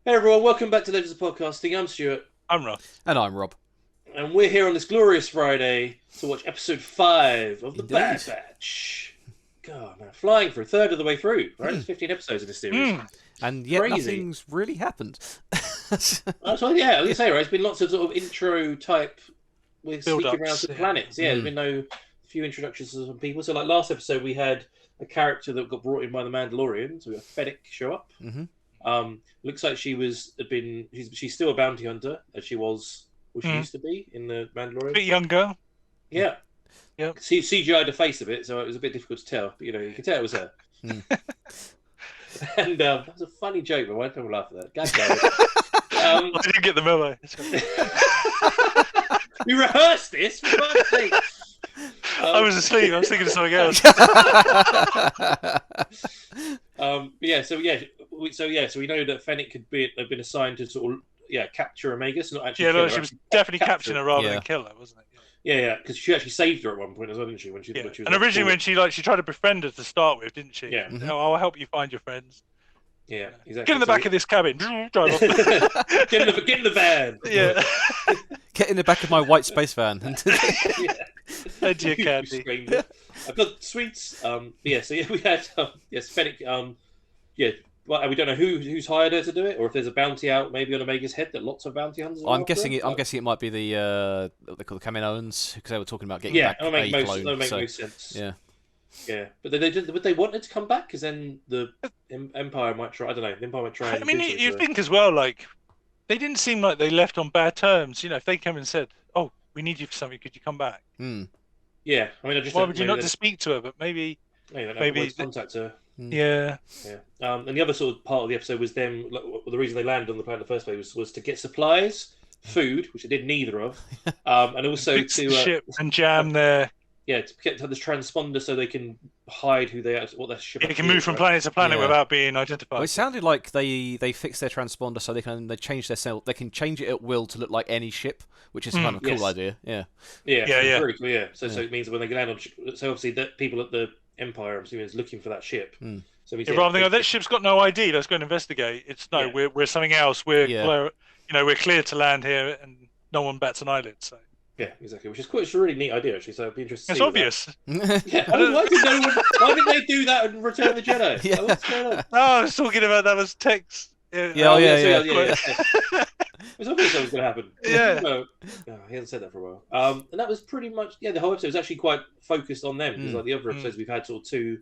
Hey everyone, welcome back to Legends of Podcasting. I'm Stuart. I'm Ross. And I'm Rob. And we're here on this glorious Friday to watch episode 5 of The Indeed. Bad Batch. God, man, flying through, third of the way through, right? There's 15 episodes in this series. And yet Crazy. nothing's really happened. So, yeah, like I say, right, it's been lots of sort of intro type, we're sneaking around to planets. Yeah, there's been few introductions to some people. So like last episode we had a character that got brought in by the Mandalorian, so we got Fennec show up. Looks like she's still a bounty hunter, as she was, she used to be in the Mandalorian. A bit younger. Yeah. Yeah. CGI'd the face a bit, so it was a bit difficult to tell. But, you could tell it was her. And that was a funny joke, but why don't people laugh at that? God damn it. I didn't get the memo. We rehearsed this, for God's sake. I was asleep. I was thinking of something else. So we know that Fennec have been assigned to sort of capture Omegas, not actually. Yeah, she was definitely capturing her rather than kill her, wasn't it? Yeah, because she actually saved her at one point as well, didn't she? When she was originally when she tried to befriend her to start with, didn't she? Yeah. I'll help you find your friends. Yeah, exactly. Get in the back of this cabin. Drive off. Get in the van. Yeah. Get in the back of my white space van. Head to your candy. I've got sweets. We had Fennec. Well, we don't know who's hired her to do it, or if there's a bounty out maybe on Omega's head that lots of bounty hunters. I'm guessing it might be the what they call the Kaminoans, because they were talking about getting back a clone. That'll make most sense. Yeah, but would they want it to come back? Because then the Empire might try. I don't know. The Empire might try. I mean, you think as well, like they didn't seem like they left on bad terms. If they came and said, "Oh, we need you for something. Could you come back?" Yeah, I mean, why would you not just speak to her? But maybe contact her. Yeah. And the other sort of part of the episode was them. The reason they landed on the planet in the first place was to get supplies, food, which they did neither of, and also to ship and jam their. Yeah, to have this transponder so they can hide who they are, what their ship. They can move from planet to planet without being identified. Well, it sounded like they fixed their transponder so they change their cell. They can change it at will to look like any ship, which is kind of a cool idea. Yeah. Very cool. Yeah. So it means that when they land on, so obviously that people at the Empire, I'm assuming, is looking for that ship. So rather than that ship's got no ID, let's go and investigate. We're something else. We're clear to land here, and no one bats an eyelid. So. Yeah, exactly. Which is quite a really neat idea, actually. So it'd be interesting. It's obvious. Why did they do that in Return of the Jedi? Yeah. What's going on? No, I was talking about that was text. It's obvious that was going to happen. Yeah. No, he hasn't said that for a while. And that was pretty much the whole episode was actually quite focused on them because like the other episodes we've had sort of two.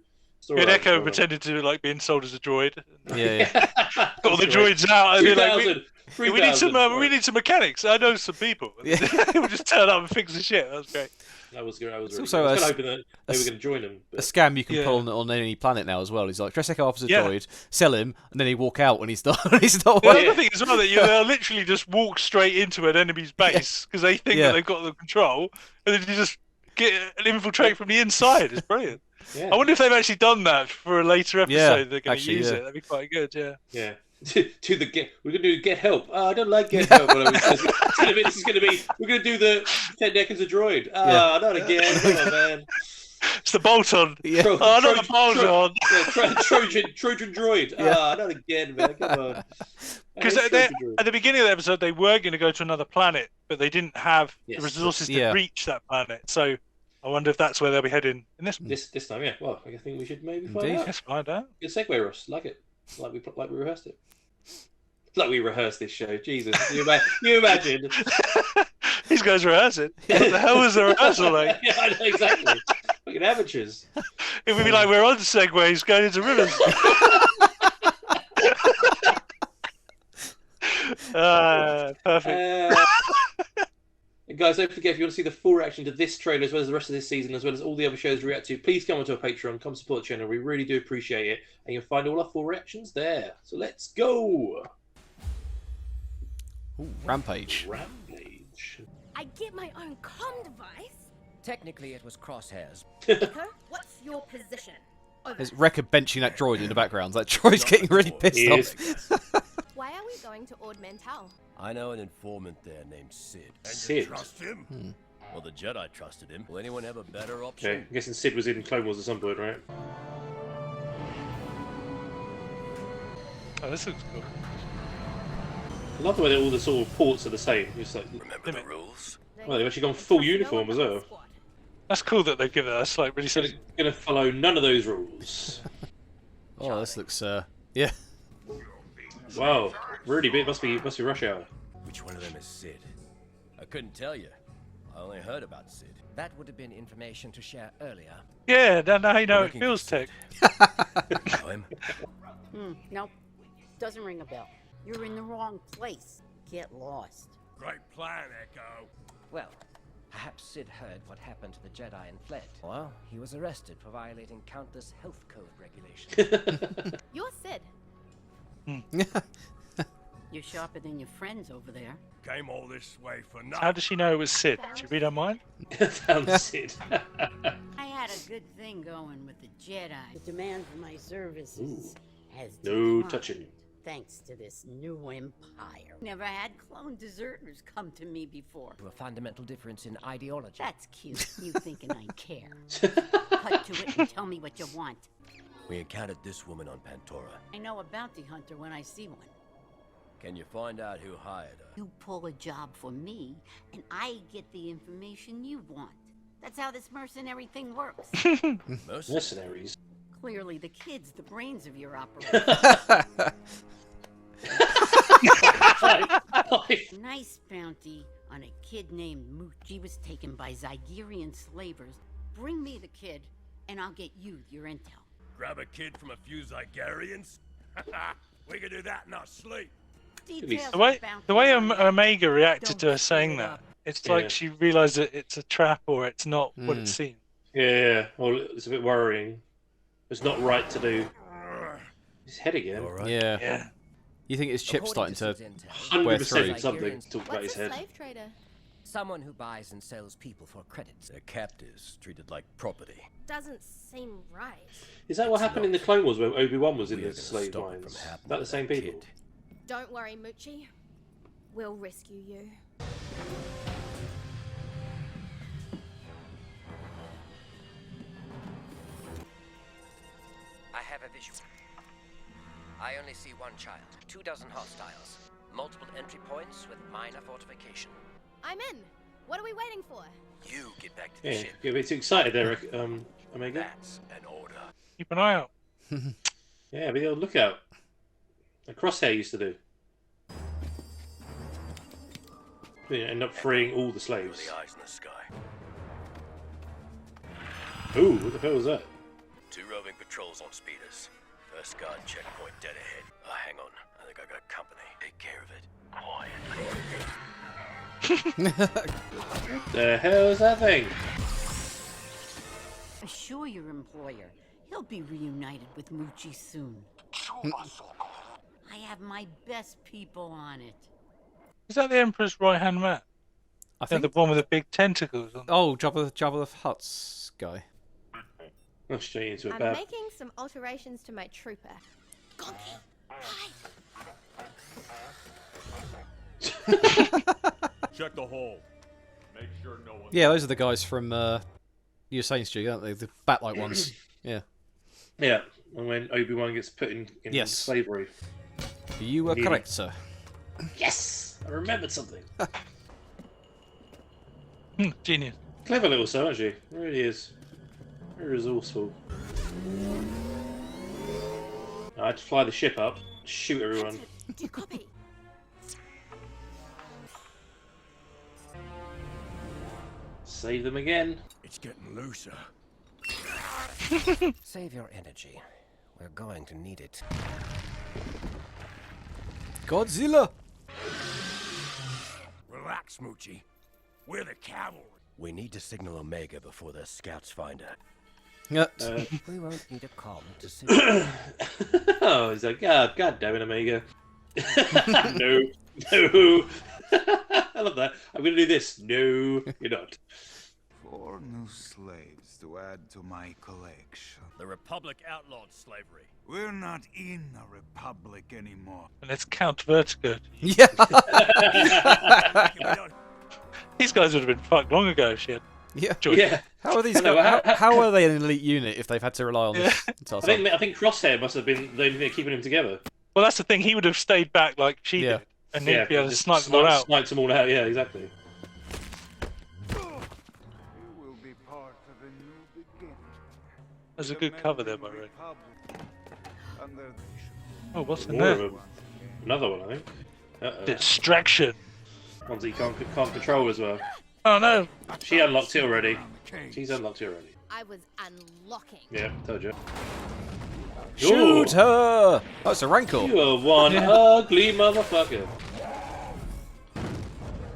Echo pretended to like being sold as a droid. Yeah. Got all the droids out. And like, we need some mechanics. I know some people. We'll just turn up and fix the shit. That was great. That was good. I was also really hoping that they were going to join him. A scam you can pull on any planet now as well. He's like, dress Echo up as a droid, sell him, and then he walk out when he's not. The other thing as well that they'll literally just walk straight into an enemy's base because they think that they've got the control, and then you just get an infiltrate from the inside. It's brilliant. Yeah. I wonder if they've actually done that for a later episode. They're going to use it. That'd be quite good. Yeah. We're going to do Get Help. I don't like Get Help. We're going to do the 10 Deck as a droid. Not again. Come on, man. It's the bolt-on. Not the bolt-on. Trojan droid. Not again, man. Come on. Because at the beginning of the episode, they were going to go to another planet, but they didn't have the resources to reach that planet. So I wonder if that's where they'll be heading in this time. Yeah. Well, I think we should maybe find out. Let's find out. Good segue, Ross. Like it. Like we rehearsed it. It's like we rehearsed this show. Jesus, you imagine? These guys rehearsing. What the hell was the rehearsal like? Yeah, I know, exactly. Fucking amateurs. It would be like we're on segways going into rivers. Perfect. And guys, don't forget, if you want to see the full reaction to this trailer as well as the rest of this season, as well as all the other shows we react to, please come onto our Patreon, come support the channel. We really do appreciate it. And you'll find all our full reactions there. So let's go! Ooh, Rampage. I get my own comm device. Technically, it was crosshairs. Echo, what's your position? Over. There's Wrecker benching that droid in the background. That droid's getting really pissed off. Why are we going to Ord Mantell? I know an informant there named Sid. Sid? You trust him? Well, the Jedi trusted him. Will anyone have a better option? Okay, I'm guessing Sid was in Clone Wars at some point, right? Oh, this looks cool. love the way that all the sort of ports are the same. It's like, Remember the rules? well, they've actually gone full uniform as well. That's cool that they've given us like really. Going to follow none of those rules. Oh, this looks yeah. Wow, really big. Must be rush hour. Which one of them is Sid? I couldn't tell you. I only heard about Sid. That would have been information to share earlier. Yeah, now you know it feels, Tech. Know him? Nope. Doesn't ring a bell. You're in the wrong place. Get lost. Great plan, Echo. Well, perhaps Sid heard what happened to the Jedi and fled. Well, he was arrested for violating countless health code regulations. You're Sid. You're sharper than your friends over there. Came all this way for nothing. How does she know it was Sid? Did you read her mind? Found Sid. I had a good thing going with the Jedi. The demand for my services has No declined, touching. thanks to this new empire. Never had clone deserters come to me before. To a fundamental difference in ideology. That's cute, you thinking I care. Cut to it and tell me what you want. We encountered this woman on Pantora. I know a bounty hunter when I see one. Can you find out who hired her? You pull a job for me, and I get the information you want. That's how this mercenary thing works. Mercenaries. Clearly the kid's the brains of your operation. Nice bounty on a kid named Mooch. He was taken by Zygerian slavers. Bring me the kid, and I'll get you your intel. Grab a kid from a few Zygerians? We can do that in our sleep. Details The way Omega reacted to her saying that, it's like she realised that it's a trap or it's not what it seems. Yeah, well, it's a bit worrying. It's not right to do. His head again. Right. Yeah. You think his chip's starting to wear 100% through something to talk about What's his a head. slave trader? Someone who buys and sells people for credits. They're captives, treated like property. Doesn't seem right. Is that what happened in the Clone Wars where Obi-Wan was in We the are gonna slave stop it mines? from happening That the to same that people? kid. Don't worry, Moochie. We'll rescue you. I have a visual. I only see one child, 24 hostiles, multiple entry points with minor fortification. I'm in. What are we waiting for? You get back to the Yeah, ship. get a bit too excited there, Omega. That's an order. Keep an eye out. Yeah, be on the lookout. Like Crosshair used to do. You end up freeing all the slaves. The eyes in the sky. Ooh, what the hell was that? 2 roving patrols on speeders. First guard checkpoint dead ahead. Hang on. I think I got company. Take care of it. Quiet. The hell is that thing? Assure your employer, he'll be reunited with Moochie soon. I have my best people on it. Is that the Emperor's right-hand man? I Yeah, think. the one with the big tentacles on. Oh, Jabba the Hutt's guy. Oh, straight into a I'm bab. making some alterations to my trooper. Gonky, hide! Check the hole. Make sure no one. Yeah, those are the guys from you were saying, Stu, aren't they? The Bat-like ones. Yeah. Yeah, and when Obi-Wan gets put in Yes. slavery. You were Really? correct, sir. Yes! I remembered something. Genius. Clever little son, actually. It really is. Very resourceful. I had to fly the ship up, shoot everyone. Do you copy? Save them again. It's getting looser. Save your energy. We're going to need it. Godzilla! Relax, Moochie. We're the cavalry. We need to signal Omega before the scouts find her. Yeah. We won't need a com to see. Oh, he's like, God damn it, Omega. No. I love that. I'm going to do this. No, you're not. 4 new slaves to add to my collection. The Republic outlawed slavery. We're not in a republic anymore. And it's Count Vertigo. Yeah. These guys would have been fucked long ago if she had. Yeah. Yeah. How are these? No, How are they an elite unit if they've had to rely on this entire time? I think Crosshair must have been the only thing keeping him together. Well, that's the thing. He would have stayed back like she Yeah. did, And he'd be able to snipe them all out. Snipe them all out, yeah, exactly. There's a good cover there, by Ray. Oh, what's in there? Another one, I think. Distraction. Ones that you can't control as well. Oh no! She unlocked it already. She's unlocked it already. I was unlocking. Yeah, told you. Shoot her! That's a rancor. You are one ugly motherfucker.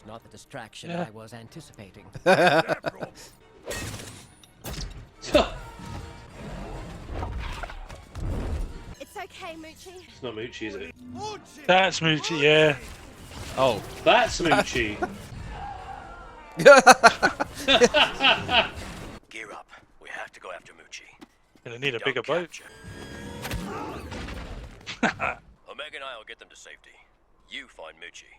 Not the distraction I was anticipating. It's okay, Moochie. It's not Moochie, is it? That's Moochie, yeah. Oh. That's Moochie. Gear up. We have to go after Moochie. Gonna need a bigger boat. Omega and I will get them to safety. You find Moochie.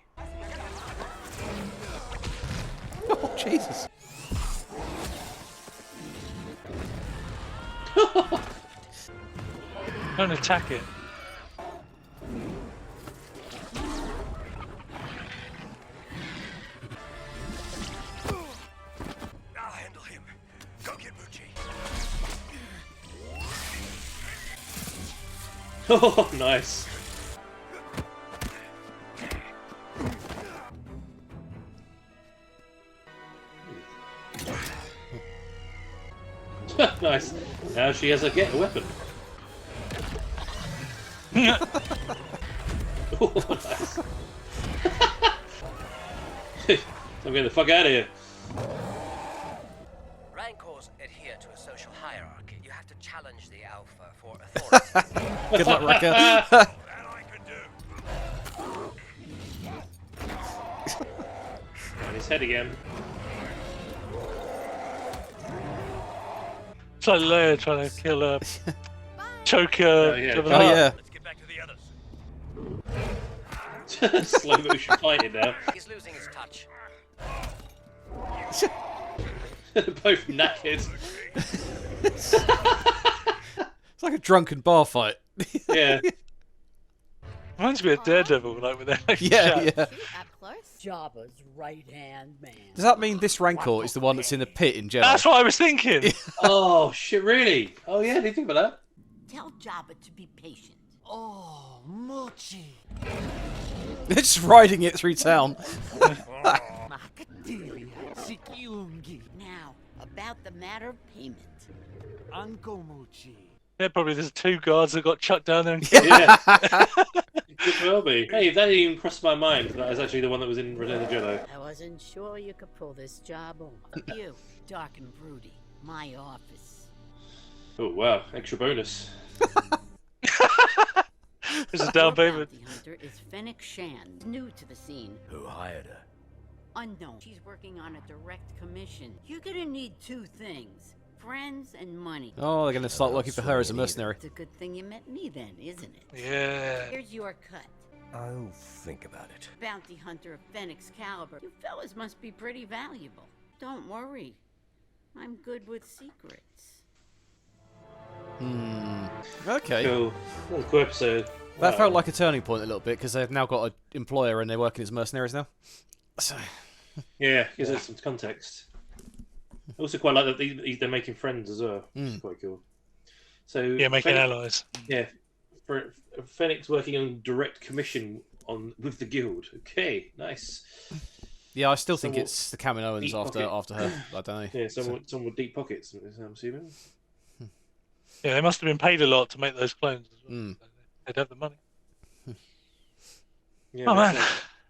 Oh, Jesus. Don't attack it. I'll handle him. Go get Moochie. Oh, nice. Nice. Now she has a weapon. Oh, nice. I'm getting the fuck out of here. Rancors adhere to a social hierarchy. You have to challenge the Alpha for authority. Good luck, Wrecker. That I can do. On his head again. It's like Leia trying to kill a choker. Oh, yeah. Let's get back to the others. Slow motion fighting now. He's losing his touch. Both knackered. It's like a drunken bar fight. Yeah. Reminds me of Daredevil, like with that. Yeah. Up close. Jabba's right-hand man. Does that mean this rancor is the one that's in the pit in Jedi? That's what I was thinking. Oh shit! Really? Oh yeah. Did you think about that? Tell Jabba to be patient. Oh, Moochie. They're just riding it through town. Now, about the matter of payment. Uncle Moochie. Yeah, probably there's two guards that got chucked down there. And Yeah. Could well be. Hey, that didn't even cross my mind. That was actually the one that was in Return of the Jedi. I wasn't sure you could pull this job off. You, dark and broody, my office. Oh wow! Extra bonus. There's a down payment. Bounty hunter is Fennec Shan, new to the scene. Who hired her? Unknown. She's working on a direct commission. You're gonna need two things. Friends and money. Oh, they're going to start working for her as a mercenary. It's a good thing you met me then, isn't it? Yeah. Here's your cut. I'll think about it. Bounty hunter of Fennec's caliber. You fellas must be pretty valuable. Don't worry. I'm good with secrets. Okay. Cool. What a cool episode. That Wow. felt like a turning point a little bit because they've now got an employer and they're working as mercenaries now. So. Yeah, gives it some context. I also quite like that they're making friends as well. Which is quite cool. So Yeah, making allies. Yeah, for Fennec's working on direct commission with the guild. Okay, nice. Yeah, I still think it's the Cameron Owens after her. I don't know. Yeah, someone with deep pockets. I'm assuming. Yeah, they must have been paid a lot to make those clones as well. They'd have the money. Yeah, Oh man,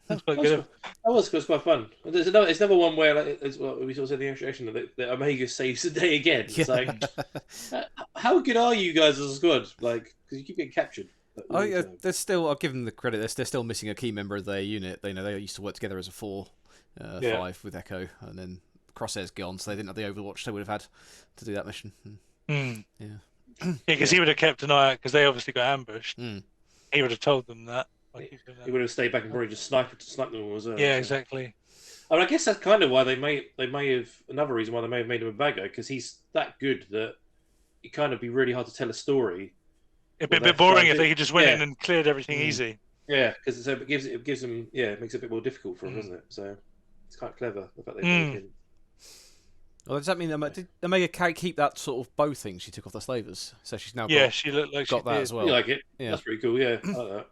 that's quite good. That was quite fun. There's another one where, like, it's what we sort of said in the introduction, that Omega saves the day again. It's like, how good are you guys as a squad? Like, because you keep getting captured. Oh yeah, there's still. I'll give them the credit. They're still missing a key member of their unit. They used to work together as a 5 with Echo, and then Crosshair's gone, so they didn't have the Overwatch they would have had to do that mission. Yeah. Yeah, because he would have kept an eye out because they obviously got ambushed. He would have told them that. Like he would have stayed back and probably just sniped them all as well. Yeah, exactly. I mean, I guess that's kind of why they may have another reason why they may have made him a bad guy, because he's that good that it kind of be really hard to tell a story. It'd be a bit boring if they just went in and cleared everything easy. Yeah, because it gives them it makes it a bit more difficult for them, doesn't it? So it's quite clever the fact they Well, does that mean did Omega keep that sort of bow thing she took off the slavers? So she's now she looked like got she that did. as well. You like it? Yeah, that's pretty cool. Yeah, I like that.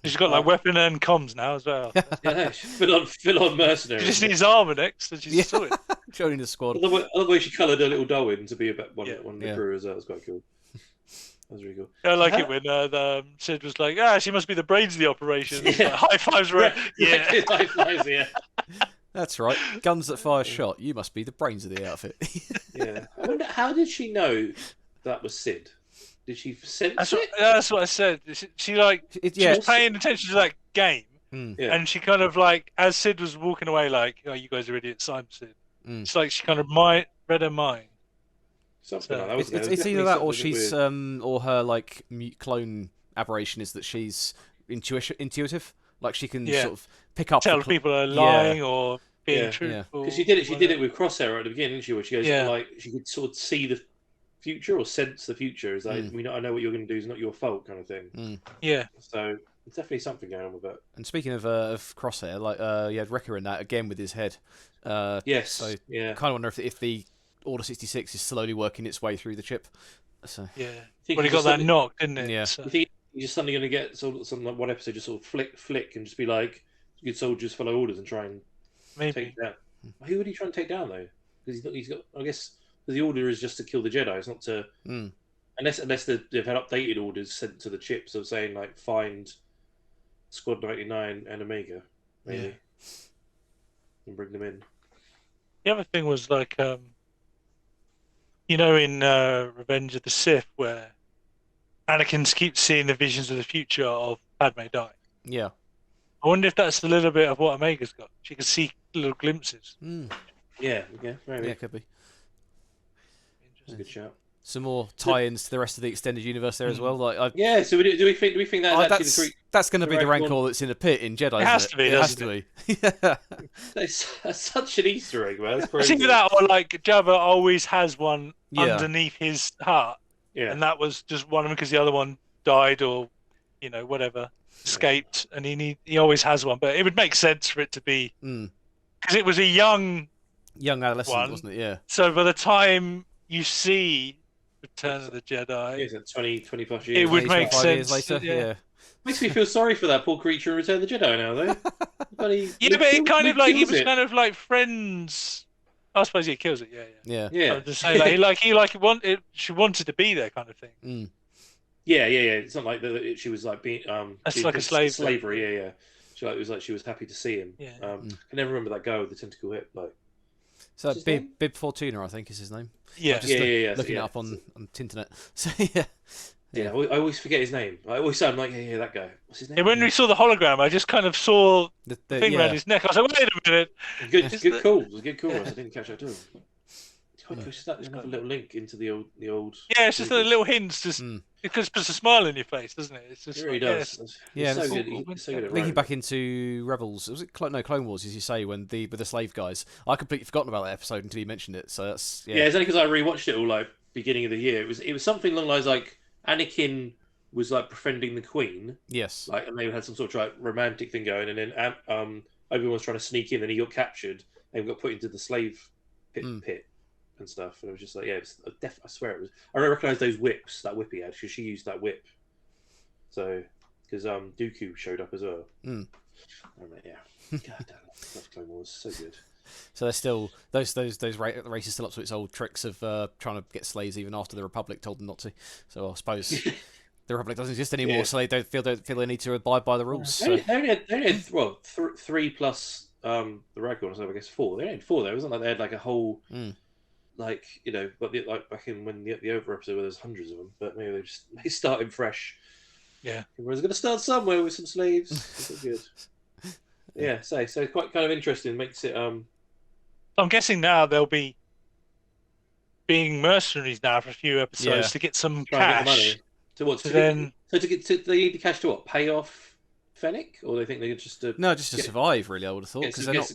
She's got like weapon and comms now as well. Yeah, full on mercenary. She just needs armor next, and she's sorted. joining the squad. I love the way she coloured her little doll in to be one of the crew as well. It was quite cool. That was really cool. I like it when Sid was like, she must be the brains of the operation. Yeah. Like, high fives, right? Yeah. High fives, yeah. That's right. Guns that fire shot. You must be the brains of the outfit. Yeah. I wonder, how did she know that was Sid? Did she sense it? That's what I said. She was paying attention to that game. And she kind of like, as Sid was walking away, like, "Oh, you guys are idiots, I'm Sid." It's like she kind of read her mind. Something like that. It's either that, or she's, or her like clone aberration is that she's intuitive. Like she can sort of pick up. Tell people are lying or being truthful. Because she did it with Crosshair at the beginning, didn't she? Where she goes like she could sort of see the future or sense the future. Is like I know what you're going to do. It's not your fault, kind of thing. Yeah. So there's definitely something going on with that. And speaking of Crosshair, like you had Wrecker in that again with his head. Yes. So yeah. Kind of wonder if the Order 66 is slowly working its way through the chip. So yeah. Well, he got that knock, didn't it? Yeah. So. You think you're just suddenly going to get something like one episode just sort of flick and just be like, good soldiers follow orders and try and take down. Who would he try and take down though? Because he's got. I guess the order is just to kill the Jedi. It's not to unless they've had updated orders sent to the chips of saying like find Squad 99 and Omega, maybe, and bring them in. The other thing was like, in Revenge of the Sith, where Anakin keeps seeing the visions of the future of Padme dying. Yeah. I wonder if that's a little bit of what Omega's got. She can see little glimpses. Yeah, maybe. Yeah, could be. That's a good shout. Some more tie-ins to the rest of the extended universe there as well. Like, so do we think that's going to be the Rancor that's in the pit in Jedi? It has to be. It has to be. Yeah. That's such an Easter egg, man. That's crazy. It's either that or like Jabba always has one underneath his heart, and that was just one of them because the other one died or whatever escaped, and he always has one. But it would make sense for it to be because it was a young adolescent, wasn't it? Yeah. So by the time you see Return of the Jedi, 20 plus years. It would make sense. Years later, yeah. Makes me feel sorry for that poor creature in Return of the Jedi now, though. But it kind of like he was kind of like friends. I suppose he kills it. Yeah. I just say like she wanted to be there, kind of thing. Yeah. It's not like she was like being That's like a slave. Slavery. Yeah. It was like she was happy to see him. Yeah. I never remember that guy with the tentacle hip. Like. So Bib Fortuna, I think, is his name. Yeah, looking it up on Tinternet. So yeah. I always forget his name. I always say, I'm like, yeah, that guy. What's his name? Yeah, when we saw the hologram, I just kind of saw the thing around his neck. I was like, wait a minute. Good call. It was a good call. I didn't catch that too. It's just another little link into the old. Yeah, it's just a little hints, just because it puts a smile on your face, doesn't it? It's just it really does. Yeah, so good. Linking back into Rebels, was it Clone Wars, as you say, with the slave guys? I completely forgotten about that episode until you mentioned it. So that's it's only because I rewatched it all like beginning of the year. It was something along the lines like Anakin was like befriending the Queen. Yes. Like, and they had some sort of like romantic thing going, and then Obi-Wan was trying to sneak in, and he got captured and got put into the slave pit. And stuff, and it was just like, I swear it was. I recognise those whips, that whip he had, because she used that whip. So, because Dooku showed up as well. God damn, love Clone Wars, so good. So they're still those races still up to its old tricks of trying to get slaves even after the Republic told them not to. So I suppose the Republic doesn't exist anymore, so they don't feel they need to abide by the rules. They only had 3 plus the Rancor, so I guess 4. They only had 4 though. It wasn't like they had like a whole. Like but like back in when the over episode where there's hundreds of them, but maybe they started fresh. Yeah, everyone's going to start somewhere with some slaves. That's good. Yeah, so quite kind of interesting. Makes it. I'm guessing now they'll be being mercenaries now for a few episodes to get some cash. Money. So what? They need the cash to what? Pay off Fennec, or they think they could just to survive? Really, I would have thought because they're not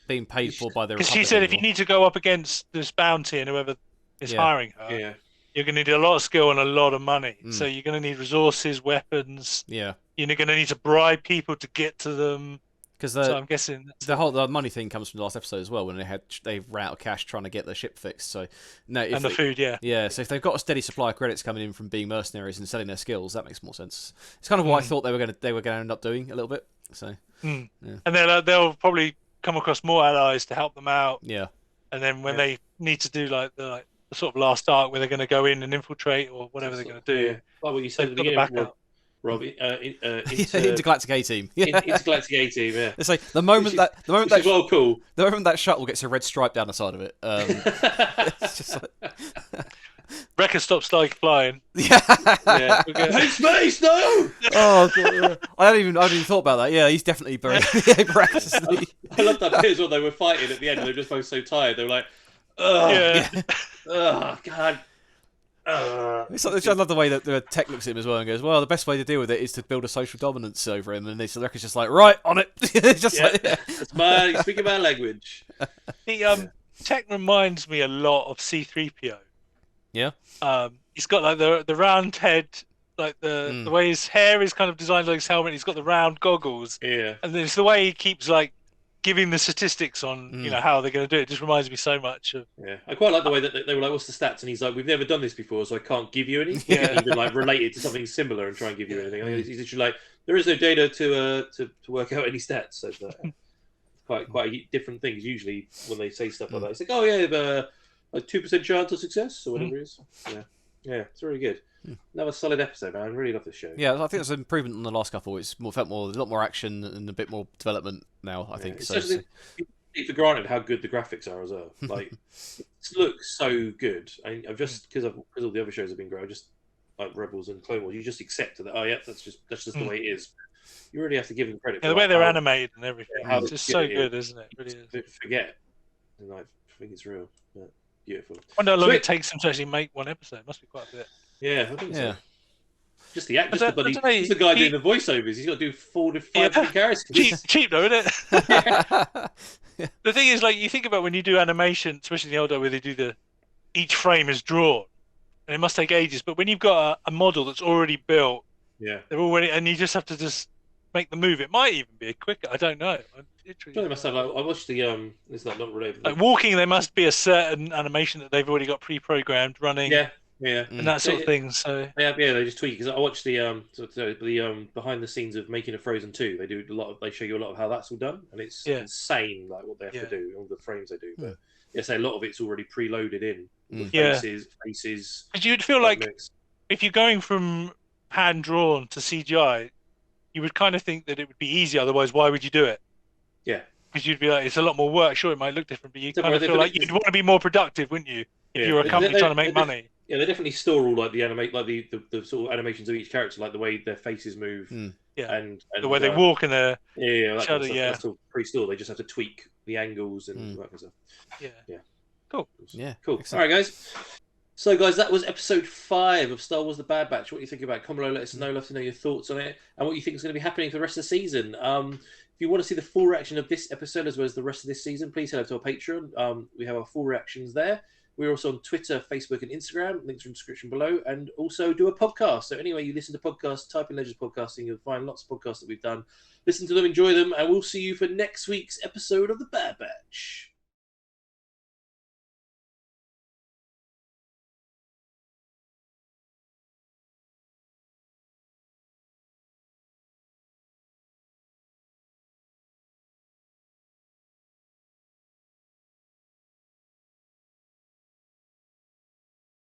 being paid for by the Republic. Because she said if you need to go up against this bounty and whoever is hiring her, you're going to need a lot of skill and a lot of money. So you're going to need resources, weapons. Yeah. you're going to need to bribe people to get to them. Because so I'm guessing the money thing comes from the last episode as well, when they ran out of cash trying to get the ship fixed. So and the food, yeah. So if they've got a steady supply of credits coming in from being mercenaries and selling their skills, that makes more sense. It's kind of what I thought they were going to end up doing a little bit. So yeah. And they'll probably come across more allies to help them out. Yeah. And then when they need to do the sort of last arc where they're going to go in and infiltrate or whatever they're going to do, like what you said at the beginning, Rob, Intergalactic A-Team. Yeah. Intergalactic A-Team, yeah. It's like the moment that shuttle gets a red stripe down the side of it. It's just like Wrecker stops flying. Yeah. Hey, space, no! Oh God, I hadn't even thought about that. Yeah, he's definitely very Wrecker. I love that bit as well. They were fighting at the end, and they were just both so tired. They were like, "Oh, oh God." I love the way that the tech looks at him as well and goes, "Well, the best way to deal with it is to build a social dominance over him." And the Wrecker's just like, "Right, on it." It's just that's speaking my language. The tech reminds me a lot of C-3PO. Yeah. He's got like the round head, like the way his hair is kind of designed like his helmet. He's got the round goggles. Yeah. And then it's the way he keeps like giving the statistics on how they're going to do it. It just reminds me so much of. Yeah, I quite like the way that they were like, "What's the stats?" And he's like, "We've never done this before, so I can't give you any." Yeah, even like relate it to something similar and try and give you anything. I mean, he's literally like, "There is no data to work out any stats." So quite different things usually when they say stuff like that. It's like, "Oh yeah, like 2% chance of success or whatever it is." Yeah, it's really good. Another solid episode, man. I really love this show. Yeah, I think it's an improvement on the last couple. It's a lot more action and a bit more development now. I think. So you take for granted how good the graphics are as well. Like, it looks so good. I've just because all the other shows have been great. I just like Rebels and Clone Wars. You just accept that. Oh yeah, that's just the way it is. You really have to give them credit. Yeah, the way they're animated and everything. It's just so good, isn't it? It really is. Forget. And I think it's real. Yeah. Beautiful. I wonder how long it takes them to actually make one episode. It must be quite a bit. Yeah, I think so. Just the actor, just the guy doing the voiceovers. He's got to do 4 to 5 different characters. Cheap though, isn't it? The thing is, like, you think about when you do animation, especially in the old days where they do each frame is drawn, and it must take ages. But when you've got a model that's already built, they're already, and you just have to make the move. It might even be quicker. I don't know. They must have. I watched the. It's not related. Like walking, there must be a certain animation that they've already got pre-programmed running. Yeah, and that sort of thing. So they just tweak. Because I watched the behind the scenes of making a Frozen 2. They do a lot of. They show you a lot of how that's all done, and it's insane, like what they have to do, all the frames they do. But a lot of it's already preloaded in. Faces. Because you'd feel like if you're going from hand drawn to CGI, you would kind of think that it would be easy. Otherwise, why would you do it? Yeah, because you'd be like, it's a lot more work. Sure, it might look different, but you kind of feel like you'd want to be more productive, wouldn't you? If you were a company trying to make money. Yeah, they definitely store all like the sort of animations of each character, like the way their faces move, and the way they walk and their shadow. That's all pre-stored. They just have to tweak the angles and that kind of stuff. Yeah. Cool. Yeah. Cool. Excellent. All right, guys. So, guys, that was episode 5 of Star Wars: The Bad Batch. What do you think about it? Comment below, let us know. Love to know your thoughts on it and what you think is going to be happening for the rest of the season. If you want to see the full reaction of this episode as well as the rest of this season, please head over to our Patreon. We have our full reactions there. We're also on Twitter, Facebook, and Instagram. Links are in the description below. And also do a podcast. So anyway, you listen to podcasts, type in Legends Podcasting. You'll find lots of podcasts that we've done. Listen to them, enjoy them, and we'll see you for next week's episode of The Bad Batch.